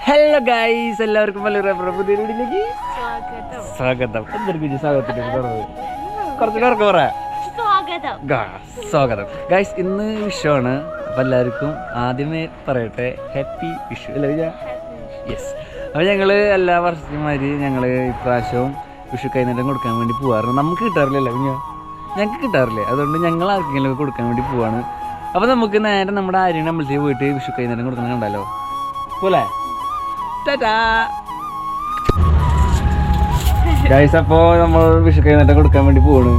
Hello guys, എല്ലാവർക്കും പുതിയ വീഡിയോയിലേക്ക് സ്വാഗതം. എന്തൊരു സ്വാഗതത്തിലേക്ക് കുറച്ച് പറയാം. സ്വാഗതം ഗൈസ്. ഇന്ന് വിഷുവാണ്. അപ്പം എല്ലാവർക്കും ആദ്യമേ പറയട്ടെ ഹാപ്പി വിഷു അല്ലേ? യെസ്. അപ്പോൾ ഞങ്ങൾ എല്ലാ വർഷമാതിരി ഞങ്ങൾ ഇപ്രാവശ്യവും വിഷു കൈനീട്ടം കൊടുക്കാൻ വേണ്ടി പോകാറുണ്ട്. നമുക്ക് കിട്ടാറില്ലല്ലോ പിന്നെ, ഞങ്ങൾക്ക് കിട്ടാറില്ലേ, അതുകൊണ്ട് ഞങ്ങൾ ആർക്കെങ്കിലും കൊടുക്കാൻ വേണ്ടി പോവാണ്. അപ്പോൾ നമുക്ക് നേരെ നമ്മുടെ ആര്യനെ അമ്പലത്തിൽ പോയിട്ട് വിഷു കൈനീട്ടം കൊടുക്കണം കണ്ടല്ലോ പോലെ. ഗൈസ്, അപ്പോൾ നമ്മൾ വിഷു കൈനീട്ടം കൊടുക്കാൻ വേണ്ടി പോവാണ്.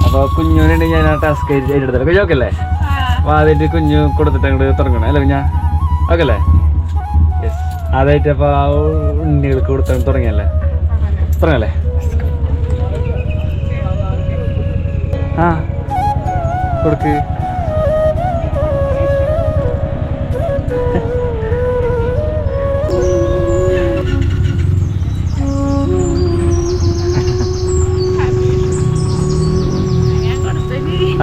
അപ്പോൾ കുഞ്ഞുണ്ടെങ്കിൽ ഞാൻ ആ ടാസ്ക് ഏറ്റെടുത്തല്ലോ. കുഞ്ഞു ഓക്കെ? അപ്പോൾ ആദ്യമായിട്ട് കുഞ്ഞു കൊടുത്തിട്ട് അങ്ങോട്ട് തുടങ്ങണം അല്ലേ കുഞ്ഞാ? ഓക്കെ അല്ലേ? യെസ്. ആദ്യമായിട്ട് അപ്പോൾ ആ ഉണ്ണികൾക്ക് കൊടുത്താൽ തുടങ്ങിയല്ലേ? തുടങ്ങല്ലേ? ആ കൊടുക്ക്.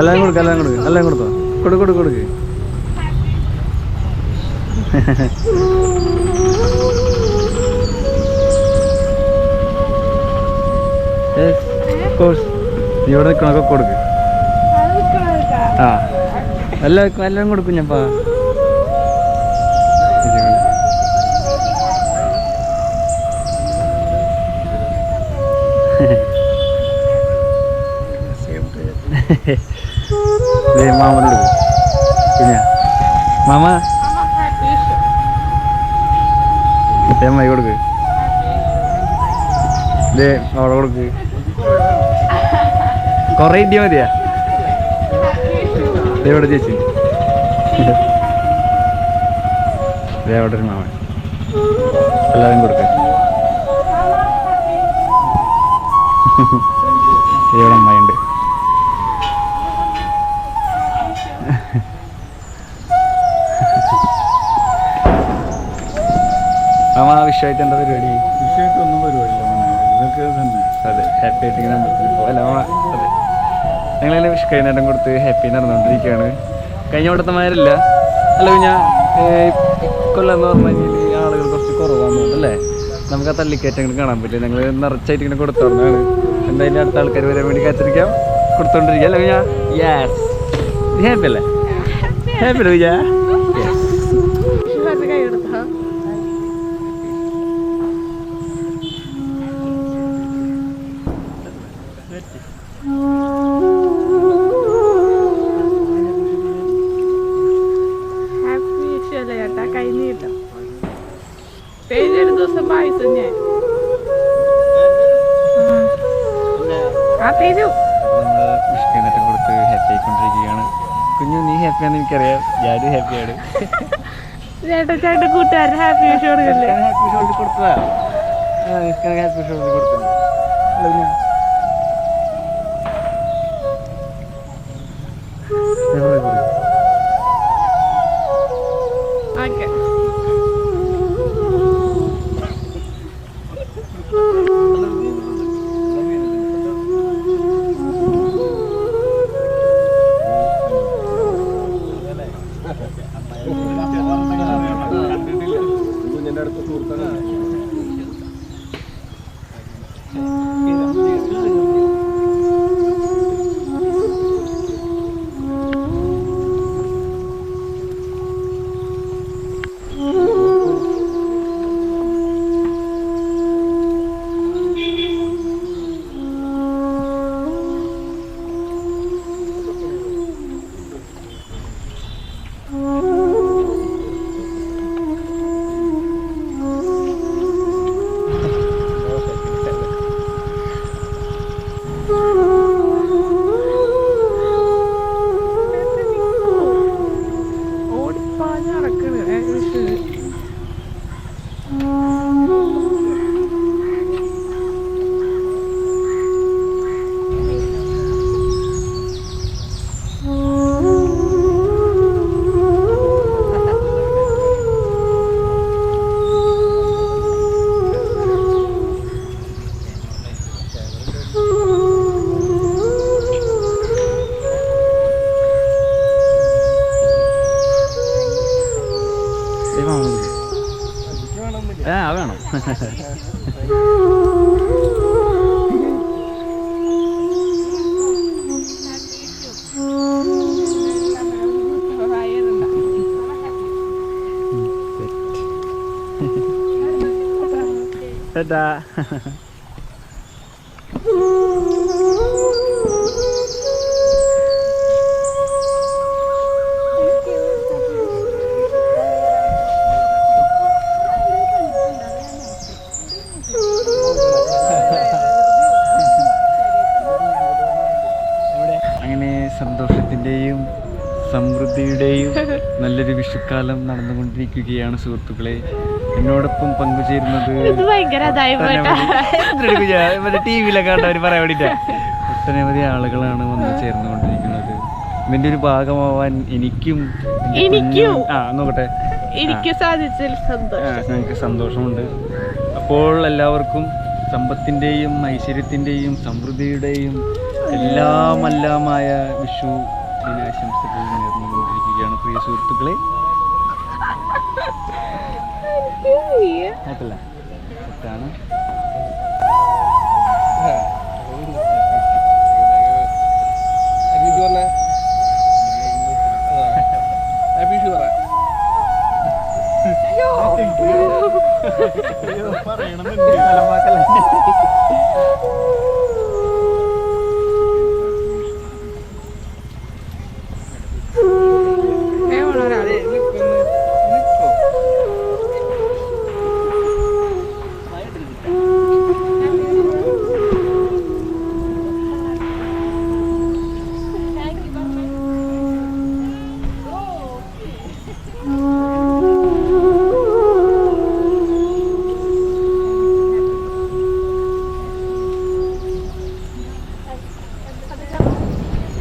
എല്ലാം കൊടുക്ക, എല്ലാം കൊടുത്തോ. കൊടുക്ക്. നീ ഇവിടെ നിൽക്കണൊക്കെ കൊടുക്ക്. ആ എല്ലാം കൊടുക്കും ഞാൻപ്പാ. മാമനോട് പിന്നെ മാമ അമ്മായി കൊടുക്ക്. അവിടെ കൊടുക്ക്. കൊറേ ഇടിയ മതിയാ. ഇവിടെ ചേച്ചി അവിടെ ഒരു മാമൻ. എല്ലാവരും കൊടുക്ക്. ഇവിടെ അമ്മായിണ്ട്. മാമ വിഷയമായിട്ട് എന്താ പരിപാടി? വിഷയമായിട്ടൊന്നും പരിപാടിയില്ല. ഇതൊക്കെ തന്നെ. അതെ, ഹാപ്പി ആയിട്ട് ഇങ്ങനെ അമ്പലത്തിൽ പോകും അല്ല മാമ? അതെ, ഞങ്ങളതിനെ വിഷു കൈനീട്ടം കൊടുത്ത് ഹാപ്പി നടന്നുകൊണ്ടിരിക്കുകയാണ്. കഴിഞ്ഞ വട്ടത്തമാരില്ല അല്ല ഞാൻ കൊല്ലം എന്ന് പറഞ്ഞു കഴിഞ്ഞാൽ ആളുകൾ കുറച്ച് കുറവാണ് അല്ലേ? നമുക്ക് ആ തള്ളിക്കയറ്റം ഇങ്ങനെ കാണാൻ പറ്റില്ല. ഞങ്ങൾ നിറച്ചായിട്ട് ഇങ്ങനെ കൊടുത്തോണ്ടാണ്. എന്തായാലും അടുത്ത ആൾക്കാർ വരാൻ വേണ്ടി കാത്തിരിക്കാം. കൊടുത്തോണ്ടിരിക്കുക അല്ലേ ഞാൻ? യെസ്. ഹാപ്പി അല്ലേ? ഹാപ്പി അല്ലേ വിജയ? കൊടുത്ത് ഹാപ്പി ആയിക്കൊണ്ടിരിക്കുകയാണ്. കുഞ്ഞു നീ ഹാപ്പിയാന്ന് എനിക്കറിയാം. ഞാനും ഹാപ്പിയാണ്. കൂട്ടുകാരൻ ഹാപ്പി വിഷു ഹാപ്പി ഷോൾഡർ കൊടുത്തതാ. ഹാപ്പി ഷോൾഡർ കൊടുത്തത്. ഓക്കെ. കുഞ്ഞിൻ്റെ അടുത്ത് സുഹൃത്താണ്. ആ വേണം. ടാറ്റാ. അങ്ങനെ സന്തോഷത്തിൻ്റെയും സമൃദ്ധിയുടെയും നല്ലൊരു വിഷുക്കാലം നടന്നുകൊണ്ടിരിക്കുകയാണ് സുഹൃത്തുക്കളെ. എന്നോടൊപ്പം പങ്കുചേരുന്നത് ടി വിയിലൊക്കെ കണ്ടവർ പറയാൻ വേണ്ടിയിട്ടാ ഒട്ടനവധി ആളുകളാണ് വന്ന് ചേർന്നുകൊണ്ടിരിക്കുന്നത്. ഇതിൻ്റെ ഒരു ഭാഗമാവാൻ എനിക്കും നോക്കട്ടെ ഞങ്ങൾക്ക് സന്തോഷമുണ്ട്. അപ്പോൾ എല്ലാവർക്കും സമ്പത്തിൻ്റെയും ഐശ്വര്യത്തിൻ്റെയും സമൃദ്ധിയുടെയും എല്ലാമായ വിഷു ദിനാശംസകൾ നേർന്നുകൊണ്ടിരിക്കുകയാണ് പ്രിയ സുഹൃത്തുക്കളെ. ആയിട്ടല്ല തെറ്റാണ്.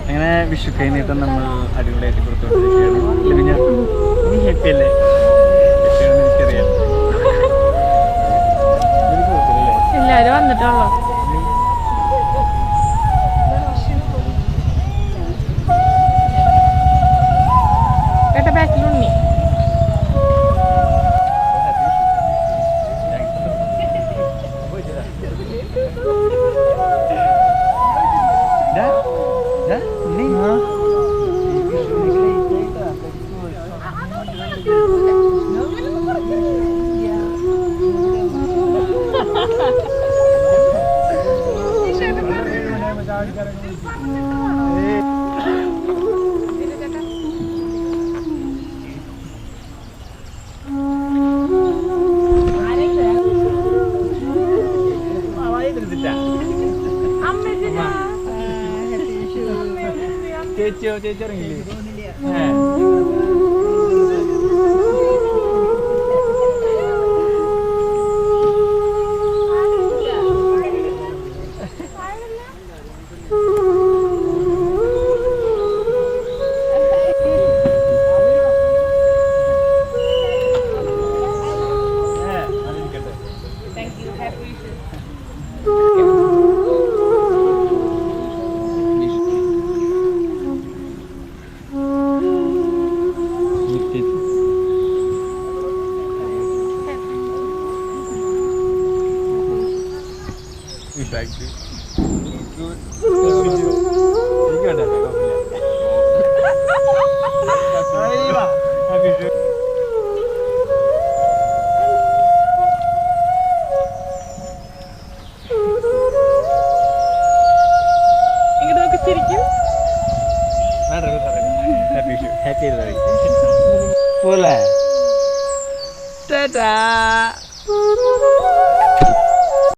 അങ്ങനെ വിഷു കൈനീട്ടം നമ്മൾ അടിപൊളിയായിട്ട് കൊടുത്തുകൊണ്ടിരിക്കുകയാണ്. പിന്നെ നീ ഹാപ്പി അല്ലേ? എനിക്കറിയാം. എല്ലാരും വന്നിട്ടുള്ളോ? ഏട്ടാ ബാക്കിലുണ്ണി. ചേച്ചി ഇറങ്ങില്ലേ? പോലെ.